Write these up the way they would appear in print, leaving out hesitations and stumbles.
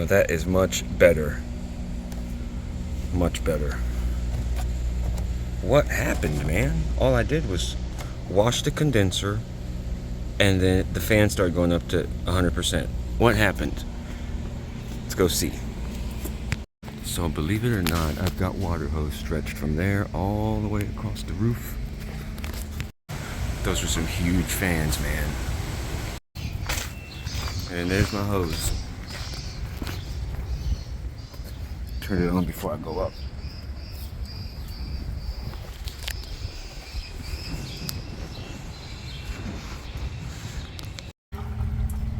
Now that is much better. Much better. What happened, man? All I did was wash the condenser and then the fan started going up to 100%. What happened? Let's go see. So believe it or not, I've got water hose stretched from there all the way across the roof. Those are some huge fans, man. And there's my hose. Turn it on before I go up.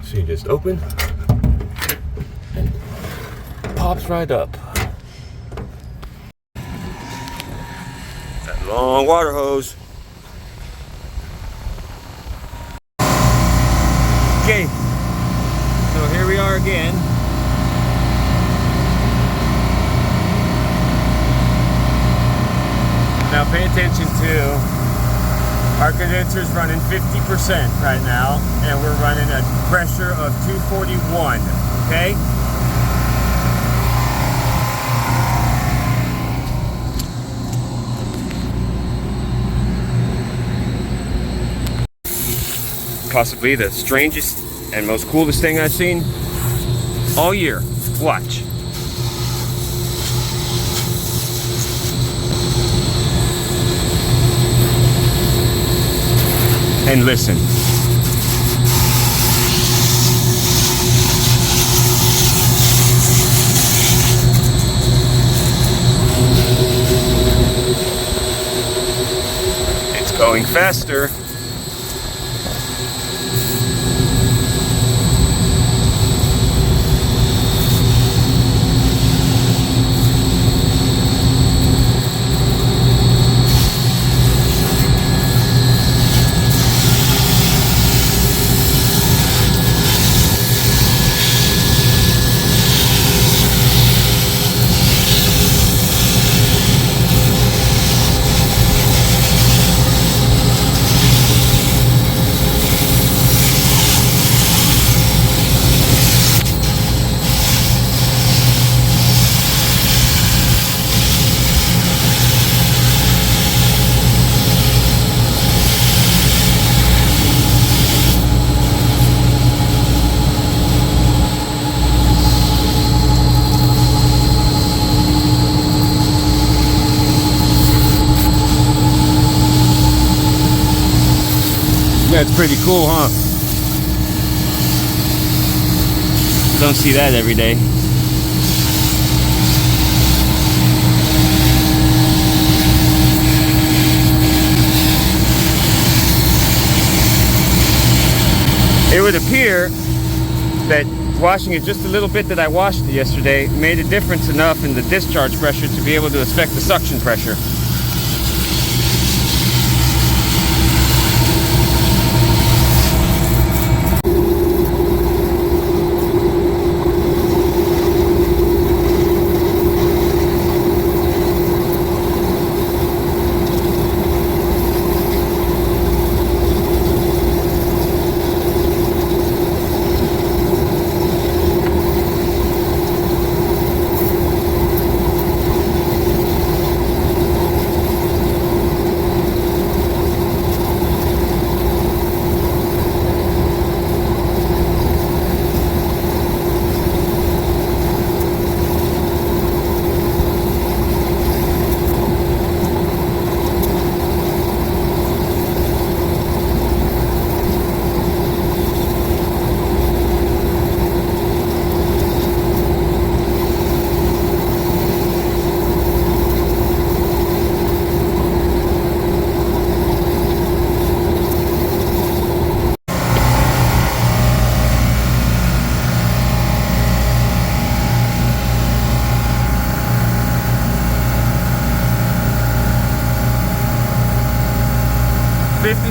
So you just open and pops right up. That long water hose. Okay, so here we are again. Now pay attention to our condenser's running 50% right now, and we're running a pressure of 241, okay? Possibly the strangest and most coolest thing I've seen all year. Watch. And listen. It's going faster. That's pretty cool, huh? Don't see that every day. It would appear that washing it just a little bit that I washed it yesterday made a difference enough in the discharge pressure to be able to affect the suction pressure.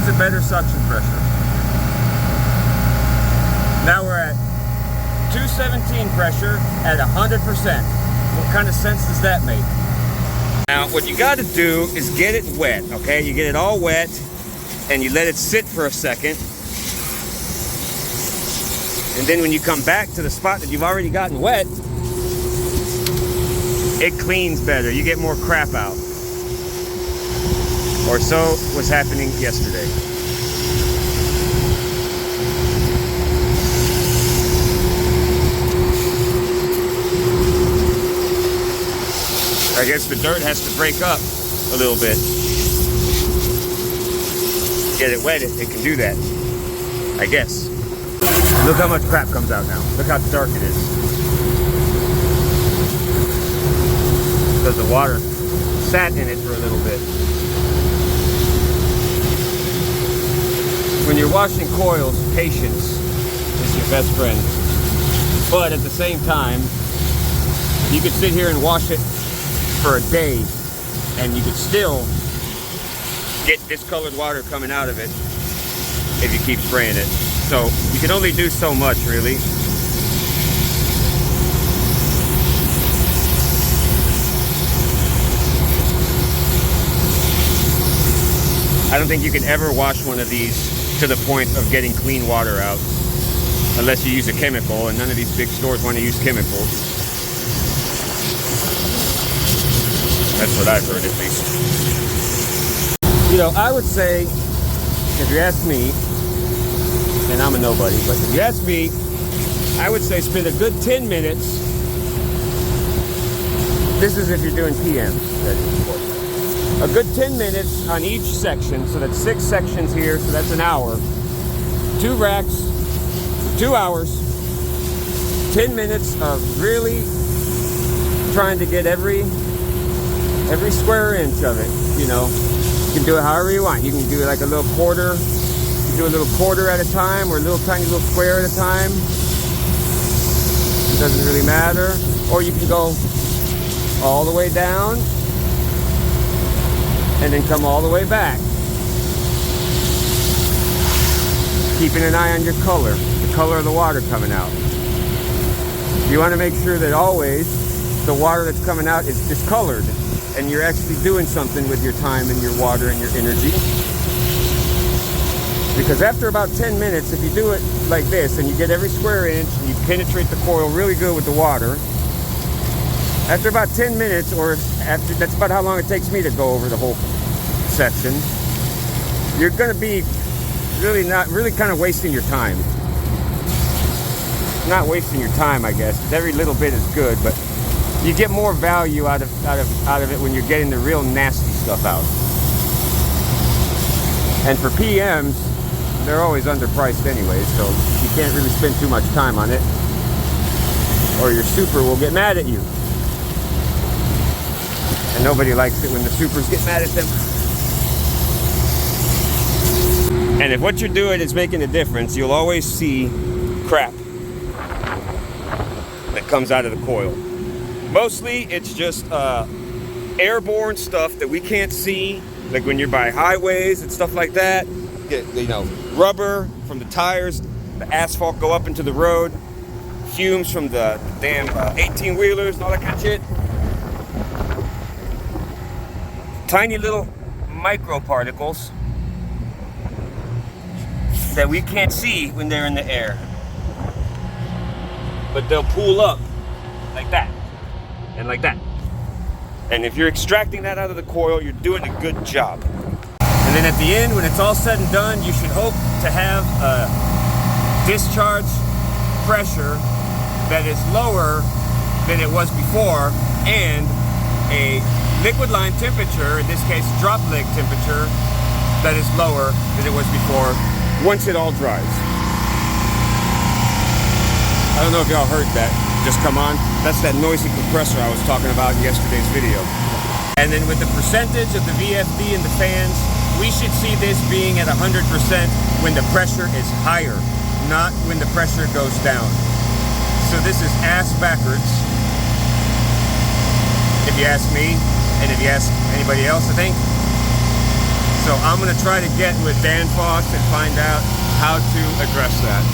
A better suction pressure. Now we're at 217 pressure at 100%. What kind of sense does that make? Now what you got to do is get it wet, okay? You get it all wet and you let it sit for a second. And then when you come back to the spot that you've already gotten wet, it cleans better. You get more crap out. Or so was happening yesterday. I guess the dirt has to break up a little bit. Get it wet, it can do that. I guess. Look how much crap comes out now. Look how dark it is. Because the water sat in it for a little bit. When you're washing coils, patience is your best friend. But at the same time, you could sit here and wash it for a day and you could still get discolored water coming out of it if you keep spraying it. So you can only do so much, really. I don't think you can ever wash one of these to the point of getting clean water out unless you use a chemical, and none of these big stores want to use chemicals. That's what I've heard, at least. You know, I would say, if you ask me, and I'm a nobody, but if you ask me, I would say spend a good 10 minutes. This is if you're doing PMs. A good 10 minutes on each section, so that's 6 sections here, so that's an hour. 2 racks, 2 hours. 10 minutes of really trying to get every square inch of it, you know. You can do it however you want. You can do it like a little quarter. You can do a little quarter at a time or a little tiny little square at a time. It doesn't really matter. Or you can go all the way down and then come all the way back. Keeping an eye on your color, the color of the water coming out. You want to make sure that always the water that's coming out is discolored and you're actually doing something with your time and your water and your energy. Because after about 10 minutes, if you do it like this and you get every square inch and you penetrate the coil really good with the water, after about 10 minutes, or after, that's about how long it takes me to go over the whole section, you're going to be really kind of wasting your time. Not wasting your time, I guess, because every little bit is good, but you get more value out of it when you're getting the real nasty stuff out. And for PMs, they're always underpriced anyway, so you can't really spend too much time on it, or your super will get mad at you. And nobody likes it when the supers get mad at them. And if what you're doing is making a difference, you'll always see crap that comes out of the coil. Mostly it's just airborne stuff that we can't see, like when you're by highways and stuff like that. You know, rubber from the tires, the asphalt go up into the road, fumes from the damn 18-wheelers and all that kind of shit. Tiny little microparticles that we can't see when they're in the air, but they'll pool up like that and like that. And if you're extracting that out of the coil, you're doing a good job. And then at the end, when it's all said and done, you should hope to have a discharge pressure that is lower than it was before, and a liquid line temperature, in this case drop leg temperature, that is lower than it was before once it all dries. I don't know if y'all heard that just come on. That's that noisy compressor I was talking about in yesterday's video. And then with the percentage of the VFD and the fans, we should see this being at 100% when the pressure is higher, not when the pressure goes down. So this is ass backwards, if you ask me, and if you ask anybody else, I think. So I'm gonna try to get with Dan Foss and find out how to address that.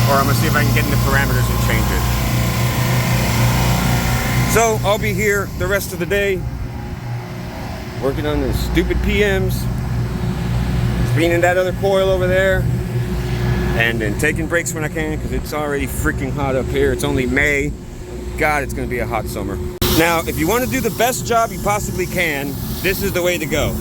Or I'm gonna see if I can get in the parameters and change it. So I'll be here the rest of the day, working on the stupid PMs, cleaning that other coil over there, and then taking breaks when I can, because it's already freaking hot up here. It's only May. God, it's gonna be a hot summer. Now, if you want to do the best job you possibly can, this is the way to go.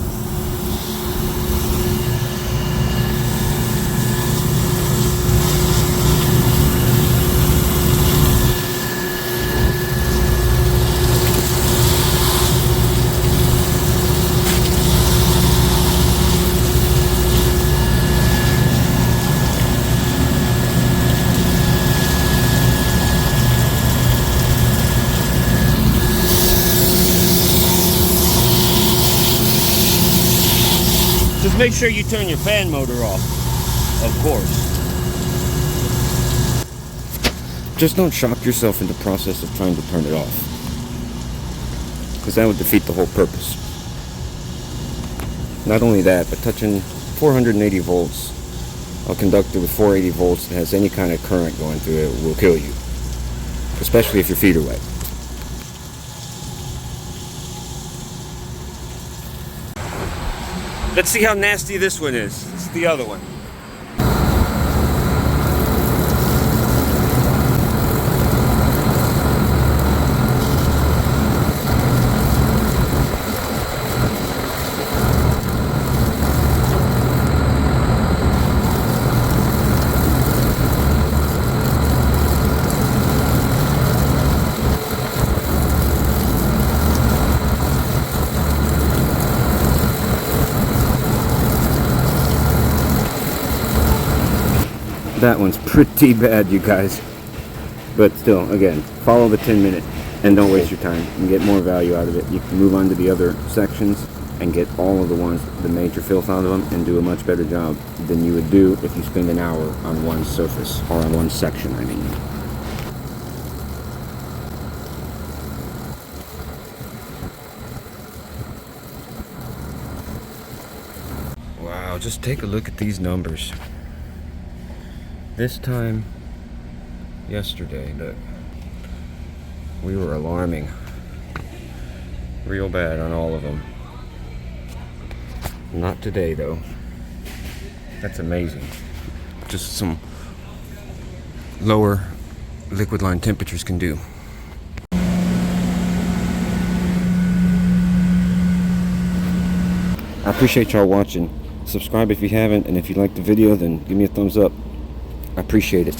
Just make sure you turn your fan motor off, of course. Just don't shock yourself in the process of trying to turn it off, because that would defeat the whole purpose. Not only that, but touching 480 volts, a conductor with 480 volts that has any kind of current going through it will kill you, especially if your feet are wet. Let's see how nasty this one is. This is the other one. That one's pretty bad, you guys. But still, again, follow the 10-minute and don't waste your time and get more value out of it. You can move on to the other sections and get all of the major filth out of them and do a much better job than you would do if you spend an hour on one surface, or on one section, I mean. Wow, just take a look at these numbers. This time yesterday, look, we were alarming real bad on all of them. Not today though. That's amazing. Just some lower liquid line temperatures can do. I appreciate y'all watching. Subscribe if you haven't, and if you liked the video, then give me a thumbs up. I appreciate it.